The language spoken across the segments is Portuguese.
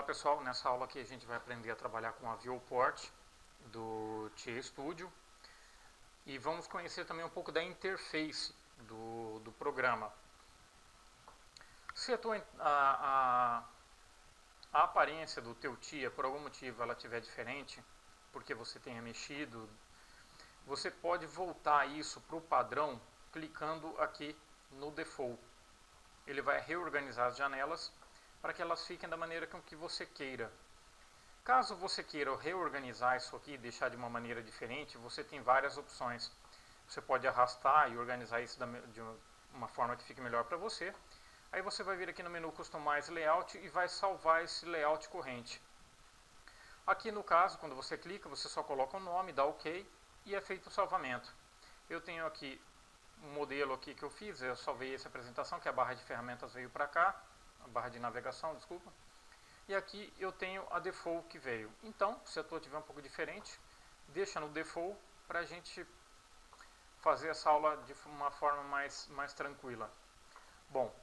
pessoal, nessa aula aqui a gente vai aprender a trabalhar com a Viewport do TIA Studio e vamos conhecer também um pouco da interface do programa. Se a aparência do teu TIA, por algum motivo, ela estiver diferente, porque você tenha mexido, você pode voltar isso para o padrão clicando aqui no Default. Ele vai reorganizar as janelas para que elas fiquem da maneira que você queira. Caso você queira reorganizar isso aqui e deixar de uma maneira diferente, você tem várias opções. Você pode arrastar e organizar isso de uma forma que fique melhor para você. Aí você vai vir aqui no menu Customize Layout e vai salvar esse layout corrente. Aqui no caso, quando você clica, você só coloca o nome, dá OK e é feito o salvamento. Eu tenho aqui um modelo aqui que eu fiz, eu salvei essa apresentação, que a barra de ferramentas veio para cá, a barra de navegação, desculpa. E aqui eu tenho a default que veio. Então, se a tua estiver um pouco diferente, deixa no default para a gente fazer essa aula de uma forma mais tranquila. Bom,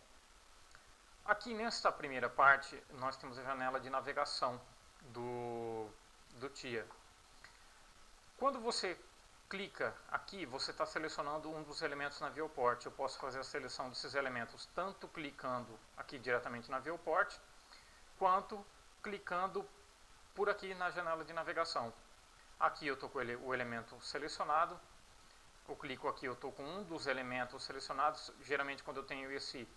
aqui nesta primeira parte, nós temos a janela de navegação do TIA. Quando você clica aqui, você está selecionando um dos elementos na Viewport. Eu posso fazer a seleção desses elementos tanto clicando aqui diretamente na Viewport, quanto clicando por aqui na janela de navegação. Aqui eu estou com o elemento selecionado, eu clico aqui, eu estou com um dos elementos selecionados. Geralmente quando eu tenho esse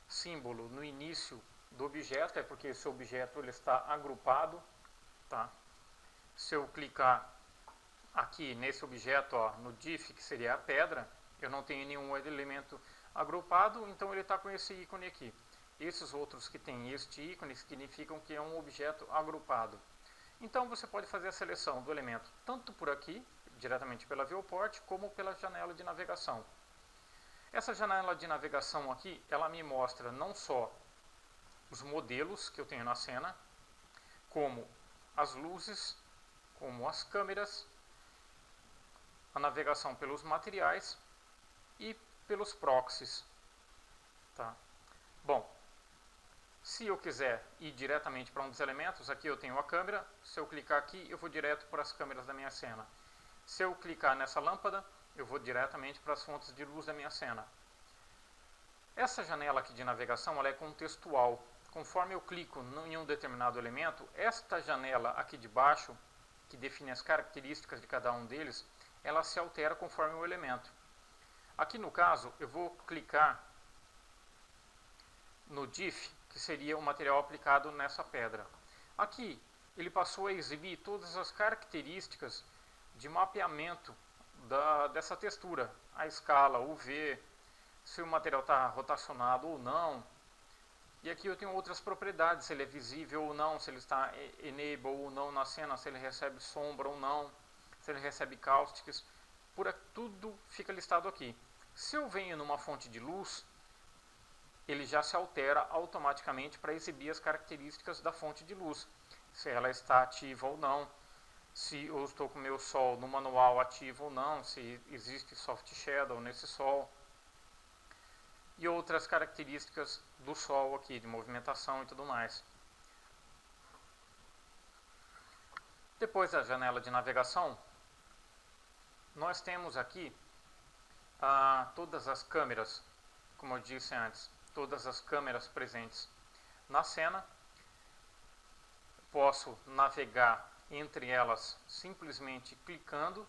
símbolo no início do objeto, é porque esse objeto ele está agrupado. Tá? Se eu clicar aqui nesse objeto, ó, no diff, que seria a pedra, eu não tenho nenhum elemento agrupado, então ele está com esse ícone aqui. Esses outros que têm este ícone significam que é um objeto agrupado. Então você pode fazer a seleção do elemento tanto por aqui, diretamente pela Viewport, como pela janela de navegação. Essa janela de navegação aqui, ela me mostra não só os modelos que eu tenho na cena, como as luzes, como as câmeras, a navegação pelos materiais e pelos proxies. Tá? Bom, se eu quiser ir diretamente para um dos elementos, aqui eu tenho a câmera. Se eu clicar aqui, eu vou direto para as câmeras da minha cena. Se eu clicar nessa lâmpada, eu vou diretamente para as fontes de luz da minha cena. Essa janela aqui de navegação ela é contextual. Conforme eu clico em um determinado elemento, esta janela aqui de baixo, que define as características de cada um deles, ela se altera conforme o elemento. Aqui no caso, eu vou clicar no diff, que seria o material aplicado nessa pedra. Aqui, ele passou a exibir todas as características de mapeamento dessa textura. A escala, o V, se o material está rotacionado ou não. E aqui eu tenho outras propriedades, se ele é visível ou não, se ele está enable ou não na cena, se ele recebe sombra ou não, se ele recebe caustics, tudo fica listado aqui. Se eu venho numa fonte de luz, ele já se altera automaticamente para exibir as características da fonte de luz, se ela está ativa ou não, se eu estou com o meu sol no manual ativo ou não, se existe soft shadow nesse sol, e outras características do sol aqui, de movimentação e tudo mais. Depois da janela de navegação, nós temos aqui todas as câmeras, como eu disse antes, todas as câmeras presentes na cena. Posso navegar entre elas simplesmente clicando.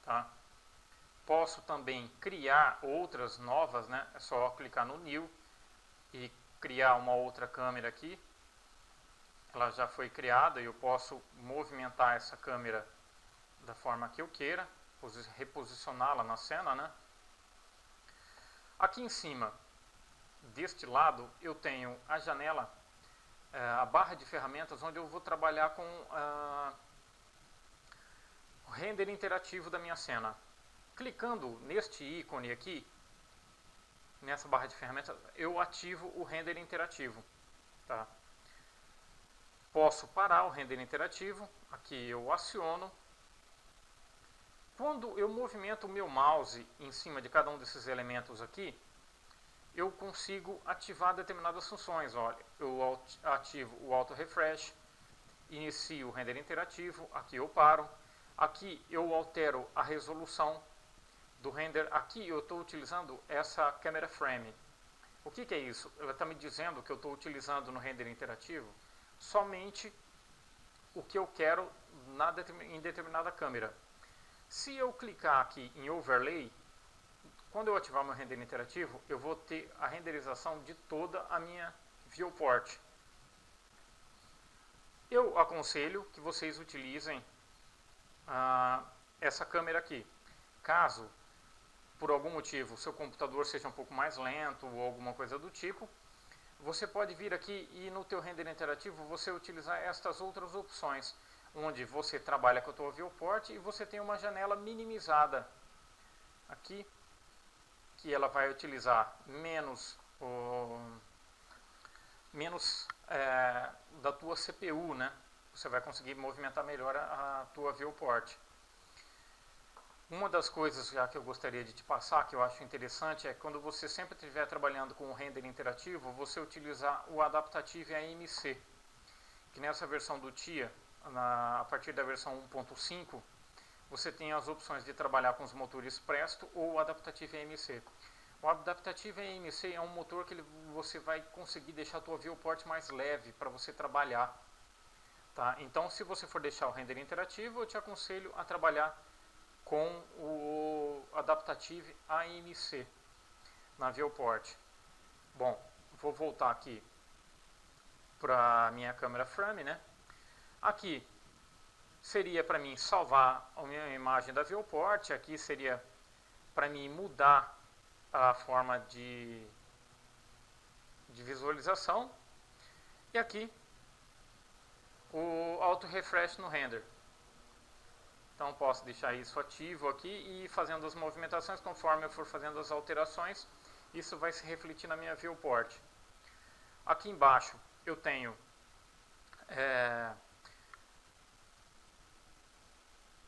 Tá? Posso também criar outras novas, né? É só clicar no New e criar uma outra câmera aqui. Ela já foi criada e eu posso movimentar essa câmera da forma que eu queira, reposicioná-la na cena, né? Aqui em cima, deste lado, eu tenho a janela, a barra de ferramentas, onde eu vou trabalhar com o render interativo da minha cena. Clicando neste ícone aqui, nessa barra de ferramentas, eu ativo o render interativo. Tá? Posso parar o render interativo, aqui eu aciono. Quando eu movimento o meu mouse em cima de cada um desses elementos aqui, eu consigo ativar determinadas funções. Olha, eu ativo o auto refresh, inicio o render interativo, aqui eu paro, aqui eu altero a resolução do render, aqui eu estou utilizando essa camera frame. O que é isso? Ela está me dizendo que eu estou utilizando no render interativo somente o que eu quero em determinada câmera. Se eu clicar aqui em overlay, quando eu ativar meu render interativo, eu vou ter a renderização de toda a minha viewport. Eu aconselho que vocês utilizem essa câmera aqui. Caso, por algum motivo, seu computador seja um pouco mais lento ou alguma coisa do tipo, você pode vir aqui e no teu render interativo você utilizar estas outras opções, onde você trabalha com a tua viewport e você tem uma janela minimizada aqui, que ela vai utilizar menos da tua CPU, né? Você vai conseguir movimentar melhor a tua viewport. Uma das coisas já que eu gostaria de te passar, que eu acho interessante, é quando você sempre estiver trabalhando com o render interativo, você utilizar o Adaptative AMC, que nessa versão do TIA, a partir da versão 1.5, você tem as opções de trabalhar com os motores Presto ou o Adaptative AMC. O Adaptative AMC é um motor que você vai conseguir deixar a tua viewport mais leve para você trabalhar. Tá? Então, se você for deixar o render interativo, eu te aconselho a trabalhar com o Adaptative AMC na viewport. Bom, vou voltar aqui para a minha câmera frame, né? Aqui seria para mim salvar a minha imagem da viewport, aqui seria para mim mudar a forma de visualização, e aqui o auto refresh no render. Então posso deixar isso ativo aqui e fazendo as movimentações conforme eu for fazendo as alterações, isso vai se refletir na minha viewport. Aqui embaixo eu tenho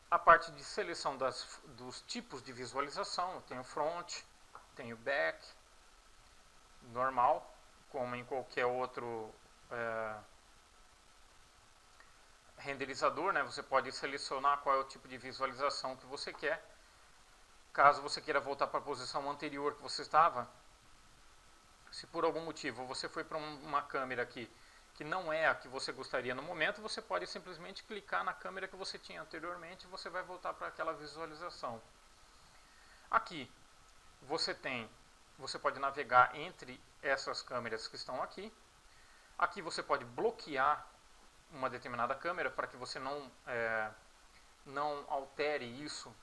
a parte de seleção dos tipos de visualização. Eu tenho front, tenho back, normal, como em qualquer outro renderizador, né? Você pode selecionar qual é o tipo de visualização que você quer. Caso você queira voltar para a posição anterior que você estava, se por algum motivo você foi para uma câmera aqui que não é a que você gostaria no momento, você pode simplesmente clicar na câmera que você tinha anteriormente e você vai voltar para aquela visualização. Aqui você pode navegar entre essas câmeras que estão aqui. Aqui você pode bloquear uma determinada câmera para que você não altere isso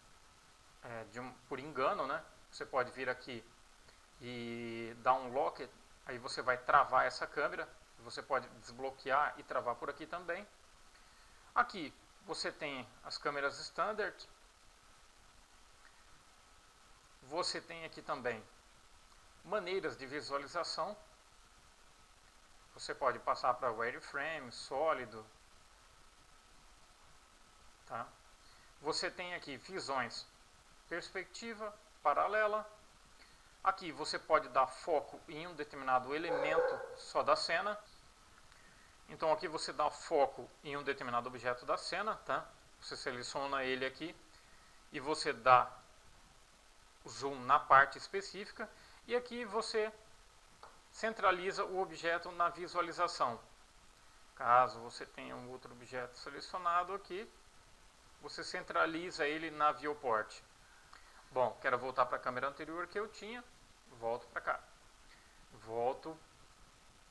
por engano, né? Você pode vir aqui e dar um lock, aí você vai travar essa câmera. Você pode desbloquear e travar por aqui também. Aqui você tem as câmeras standard. Você tem aqui também maneiras de visualização. Você pode passar para wireframe, sólido. Tá? Você tem aqui visões, perspectiva, paralela. Aqui você pode dar foco em um determinado elemento só da cena. Então aqui você dá foco em um determinado objeto da cena. Tá? Você seleciona ele aqui e você dá zoom na parte específica. E aqui você centraliza o objeto na visualização. Caso você tenha um outro objeto selecionado aqui, você centraliza ele na viewport. Bom, quero voltar para a câmera anterior que eu tinha, volto para cá. Volto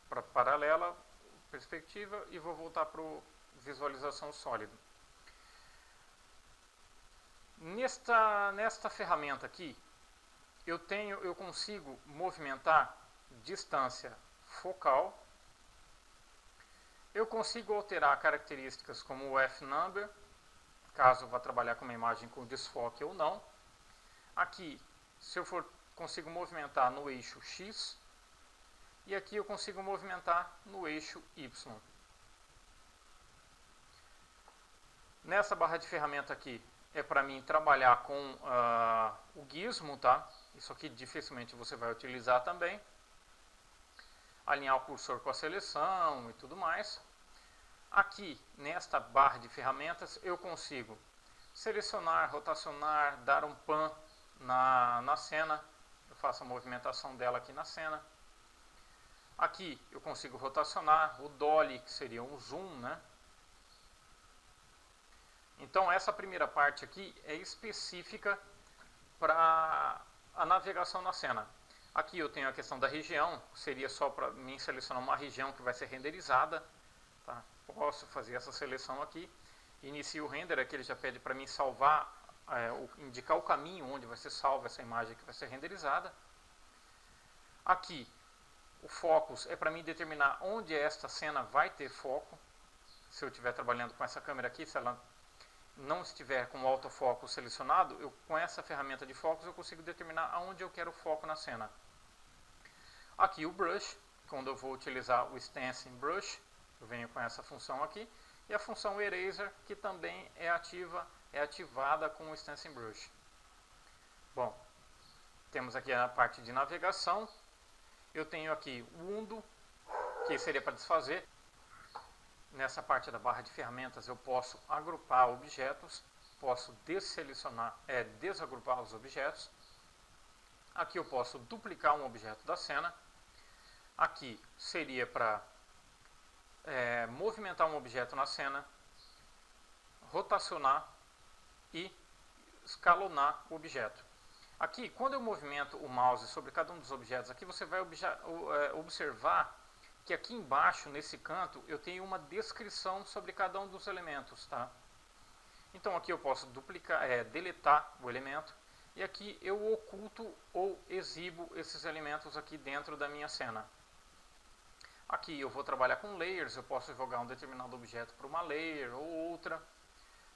para paralela, perspectiva e vou voltar para o visualização sólida. Nesta ferramenta aqui, eu consigo movimentar distância focal. Eu consigo alterar características como o f-number, caso eu vá trabalhar com uma imagem com desfoque ou não. Aqui, se eu consigo movimentar no eixo X, e aqui eu consigo movimentar no eixo Y. Nessa barra de ferramenta aqui, é para mim trabalhar com o gizmo, tá? Isso aqui dificilmente você vai utilizar também. alinhar o cursor com a seleção e tudo mais. Aqui, nesta barra de ferramentas, eu consigo selecionar, rotacionar, dar um pan na cena. Eu faço a movimentação dela aqui na cena. Aqui eu consigo rotacionar o dolly, que seria um zoom, né? Então essa primeira parte aqui é específica para a navegação na cena. Aqui eu tenho a questão da região, seria só para mim selecionar uma região que vai ser renderizada. Tá? Posso fazer essa seleção aqui. Inicio o render, aqui ele já pede para mim salvar, indicar o caminho onde vai ser salva essa imagem que vai ser renderizada. Aqui o focus é para mim determinar onde esta cena vai ter foco. Se eu estiver trabalhando com essa câmera aqui, se ela não estiver com o autofoco selecionado, com essa ferramenta de focus eu consigo determinar aonde eu quero o foco na cena. Aqui o brush, quando eu vou utilizar o stencil brush, eu venho com essa função aqui, e a função eraser, que também é ativada com o stencil brush. Bom, temos aqui a parte de navegação. Eu tenho aqui o undo, que seria para desfazer. Nessa parte da barra de ferramentas eu posso agrupar objetos, posso desagrupar os objetos. Aqui eu posso duplicar um objeto da cena. Aqui seria para movimentar um objeto na cena, rotacionar e escalonar o objeto. Aqui, quando eu movimento o mouse sobre cada um dos objetos, aqui você vai observar que aqui embaixo, nesse canto, eu tenho uma descrição sobre cada um dos elementos, tá? Então aqui eu posso deletar o elemento, e aqui eu oculto ou exibo esses elementos aqui dentro da minha cena. Aqui eu vou trabalhar com layers, eu posso jogar um determinado objeto para uma layer ou outra,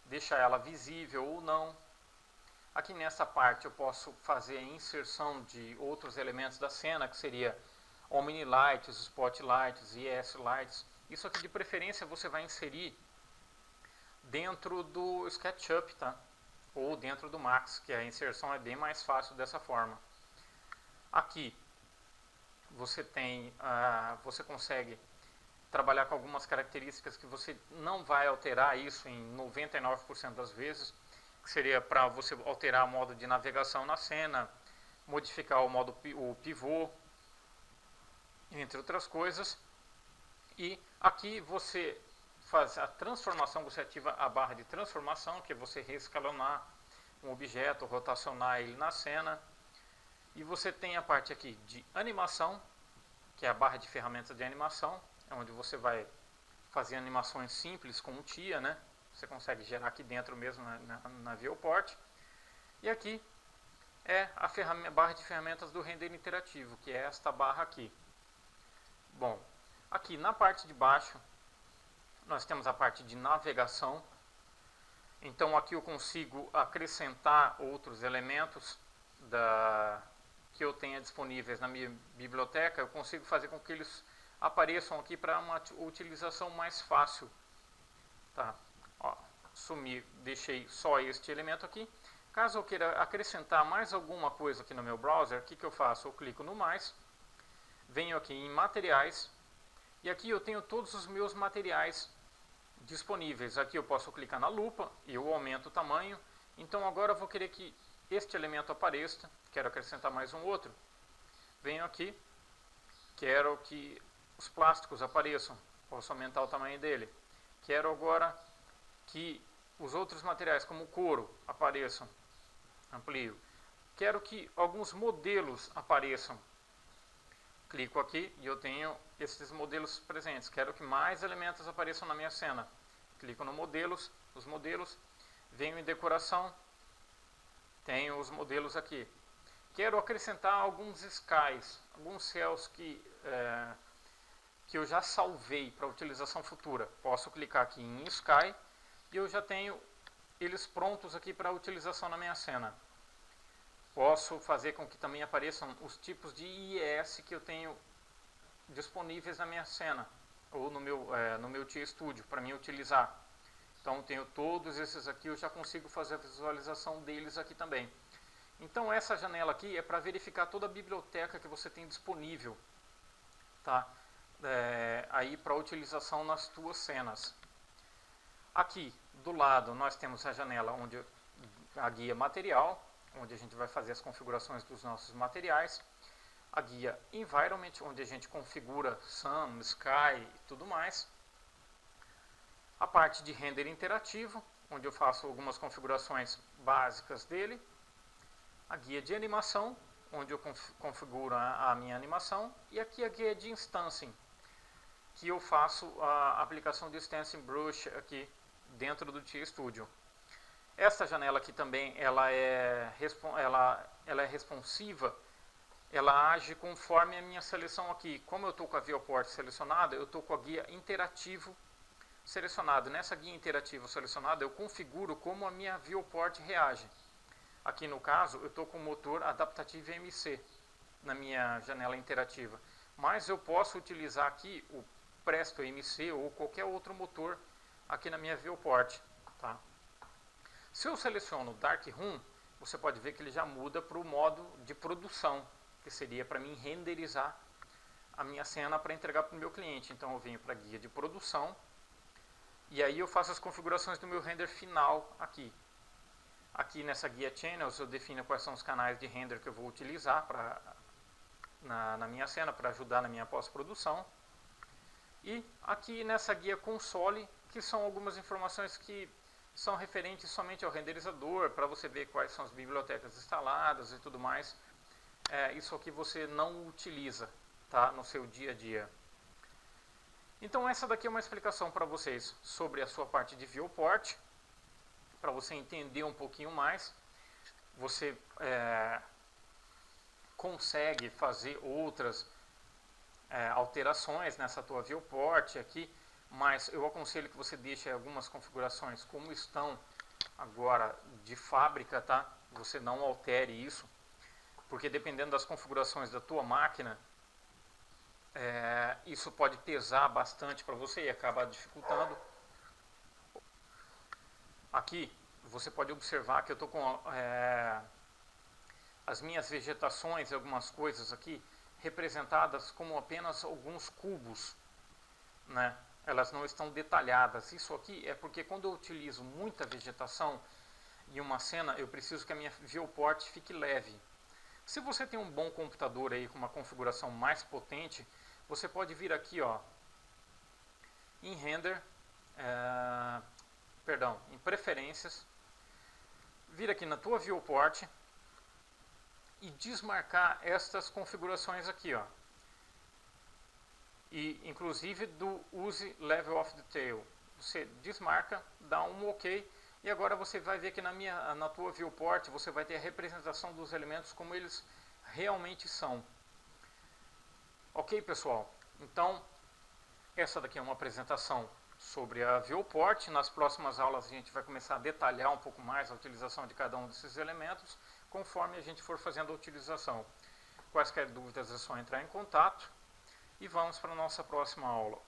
deixar ela visível ou não. Aqui nessa parte eu posso fazer a inserção de outros elementos da cena, que seria Omni Lights, Spotlights, ES Lights. Isso aqui de preferência você vai inserir dentro do SketchUp, tá? Ou dentro do Max, que a inserção é bem mais fácil dessa forma. Aqui você consegue trabalhar com algumas características que você não vai alterar isso em 99% das vezes, que seria para você alterar o modo de navegação na cena, modificar o pivô, entre outras coisas. E aqui você faz a transformação, você ativa a barra de transformação, que é você reescalonar um objeto, rotacionar ele na cena. E você tem a parte aqui de animação, que é a barra de ferramentas de animação, é onde você vai fazer animações simples com o TIA, né? Você consegue gerar aqui dentro mesmo na viewport. E aqui é a barra de ferramentas do render interativo, que é esta barra aqui. Bom, aqui na parte de baixo nós temos a parte de navegação. Então aqui eu consigo acrescentar outros elementos que eu tenha disponíveis na minha biblioteca. Eu consigo fazer com que eles apareçam aqui para uma utilização mais fácil. Tá? Ó, deixei só este elemento aqui. Caso eu queira acrescentar mais alguma coisa aqui no meu browser, o que eu faço? Eu clico no mais, venho aqui em materiais, e aqui eu tenho todos os meus materiais disponíveis. Aqui eu posso clicar na lupa e eu aumento o tamanho. Então agora eu vou querer que este elemento apareça, quero acrescentar mais um outro. Venho aqui, quero que os plásticos apareçam, posso aumentar o tamanho dele. Quero agora que os outros materiais, como o couro, apareçam, amplio. Quero que alguns modelos apareçam. Clico aqui e eu tenho esses modelos presentes. Quero que mais elementos apareçam na minha cena. Clico no modelos, os modelos, venho em decoração, tenho os modelos aqui. Quero acrescentar alguns skies, alguns céus que eu já salvei para utilização futura. Posso clicar aqui em Sky e eu já tenho eles prontos aqui para utilização na minha cena. Posso fazer com que também apareçam os tipos de IES que eu tenho disponíveis na minha cena ou no meu TIA Studio para mim utilizar. Então tenho todos esses aqui, eu já consigo fazer a visualização deles aqui também. Então essa janela aqui é para verificar toda a biblioteca que você tem disponível tá? Aí para utilização nas tuas cenas. Aqui do lado nós temos a janela onde a guia material, onde a gente vai fazer as configurações dos nossos materiais. A guia Environment, onde a gente configura Sun, Sky e tudo mais. A parte de render interativo, onde eu faço algumas configurações básicas dele. A guia de animação, onde eu configuro a minha animação. E aqui a guia de instancing, que eu faço a aplicação de Stencing Brush aqui dentro do TIA-Studio. Essa janela aqui também ela é responsiva, ela age conforme a minha seleção aqui. Como eu estou com a viewport selecionada, eu estou com a guia interativo selecionada. Nessa guia interativo selecionada, eu configuro como a minha viewport reage. Aqui no caso, eu estou com o motor Adaptative MC na minha janela interativa. Mas eu posso utilizar aqui o Presto MC ou qualquer outro motor aqui na minha viewport. Tá? Se eu seleciono Darkroom, você pode ver que ele já muda para o modo de produção, que seria para mim renderizar a minha cena para entregar para o meu cliente. Então eu venho para a guia de produção e aí eu faço as configurações do meu render final aqui. Aqui nessa guia Channels eu defino quais são os canais de render que eu vou utilizar na minha cena para ajudar na minha pós-produção. E aqui nessa guia Console, que são algumas informações que são referentes somente ao renderizador, para você ver quais são as bibliotecas instaladas e tudo mais. Isso aqui você não utiliza, tá, no seu dia a dia. Então essa daqui é uma explicação para vocês sobre a sua parte de viewport, para você entender um pouquinho mais. Você consegue fazer outras alterações nessa tua viewport aqui, mas eu aconselho que você deixe algumas configurações como estão agora de fábrica, tá? Você não altere isso, porque dependendo das configurações da tua máquina, isso pode pesar bastante para você e acabar dificultando. Aqui você pode observar que eu estou com as minhas vegetações, algumas coisas aqui, representadas como apenas alguns cubos, né? Elas não estão detalhadas. Isso aqui é porque quando eu utilizo muita vegetação em uma cena, eu preciso que a minha viewport fique leve. Se você tem um bom computador aí com uma configuração mais potente, você pode vir aqui, ó, em render, em preferências, vir aqui na tua viewport e desmarcar estas configurações aqui, ó. E inclusive do Use Level of Detail. Você desmarca, dá um OK e agora você vai ver que na tua viewport você vai ter a representação dos elementos como eles realmente são. Ok, pessoal? Então, essa daqui é uma apresentação sobre a viewport. Nas próximas aulas a gente vai começar a detalhar um pouco mais a utilização de cada um desses elementos, conforme a gente for fazendo a utilização. Quaisquer dúvidas é só entrar em contato. E vamos para a nossa próxima aula.